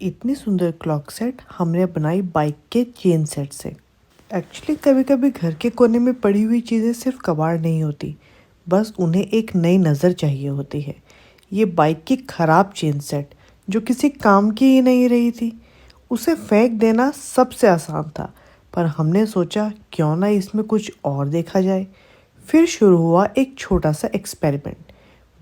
इतनी सुंदर clock set हमने बनाई बाइक के चेन सेट से। एक्चुअली कभी कभी घर के कोने में पड़ी हुई चीज़ें सिर्फ कबाड़ नहीं होती, बस उन्हें एक नई नज़र चाहिए होती है। ये बाइक की ख़राब चेन सेट जो किसी काम की ही नहीं रही थी, उसे फेंक देना सबसे आसान था, पर हमने सोचा क्यों ना इसमें कुछ और देखा जाए। फिर शुरू हुआ एक छोटा सा experiment.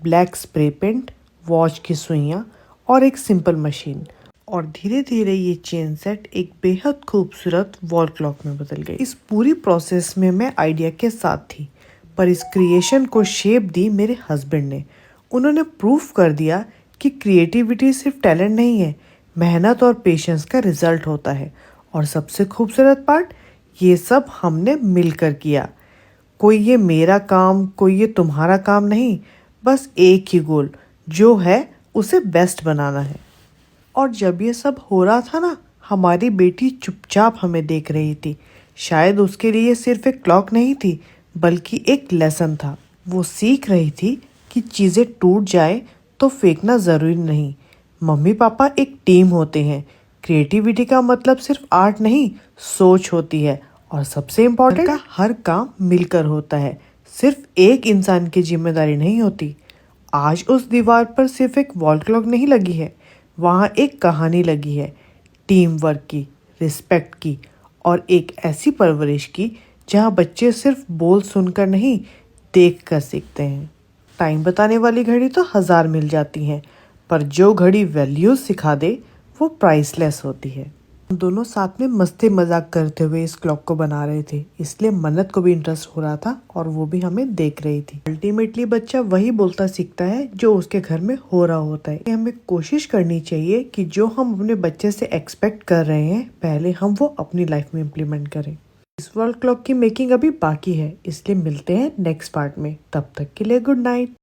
Black spray paint, watch की सुइयाँ और एक सिंपल मशीन, और धीरे धीरे ये चेन सेट एक बेहद खूबसूरत वॉल क्लॉक में बदल गई। इस पूरी प्रोसेस में मैं आइडिया के साथ थी, पर इस क्रिएशन को शेप दी मेरे हस्बैंड ने। उन्होंने प्रूफ कर दिया कि क्रिएटिविटी सिर्फ टैलेंट नहीं है, मेहनत और पेशेंस का रिजल्ट होता है। और सबसे खूबसूरत पार्ट, ये सब हमने मिलकर किया। कोई ये मेरा काम, कोई ये तुम्हारा काम नहीं, बस एक ही गोल जो है उसे बेस्ट बनाना है। और जब ये सब हो रहा था ना, हमारी बेटी चुपचाप हमें देख रही थी। शायद उसके लिए सिर्फ एक क्लॉक नहीं थी, बल्कि एक लेसन था। वो सीख रही थी कि चीज़ें टूट जाए तो फेंकना ज़रूरी नहीं। मम्मी पापा एक टीम होते हैं। क्रिएटिविटी का मतलब सिर्फ आर्ट नहीं, सोच होती है। और सबसे इम्पोर्टेंट का हर काम मिलकर होता है, सिर्फ एक इंसान की जिम्मेदारी नहीं होती। आज उस दीवार पर सिर्फ एक वॉल क्लॉक नहीं लगी है, वहाँ एक कहानी लगी है, टीम वर्क की, रिस्पेक्ट की, और एक ऐसी परवरिश की जहाँ बच्चे सिर्फ बोल सुनकर नहीं, देख कर सीखते हैं। टाइम बताने वाली घड़ी तो 1000 मिल जाती हैं, पर जो घड़ी वैल्यूज सिखा दे वो प्राइसलेस होती है। हम दोनों साथ में मस्ती मजाक करते हुए इस क्लॉक को बना रहे थे, इसलिए मन्नत को भी इंटरेस्ट हो रहा था और वो भी हमें देख रही थी। अल्टीमेटली बच्चा वही बोलता सीखता है जो उसके घर में हो रहा होता है। हमें कोशिश करनी चाहिए कि जो हम अपने बच्चे से एक्सपेक्ट कर रहे हैं, पहले हम वो अपनी लाइफ में इम्प्लीमेंट करें। इस वर्ल्ड क्लॉक की मेकिंग अभी बाकी है, इसलिए मिलते हैं नेक्स्ट पार्ट में। तब तक के लिए गुड नाइट।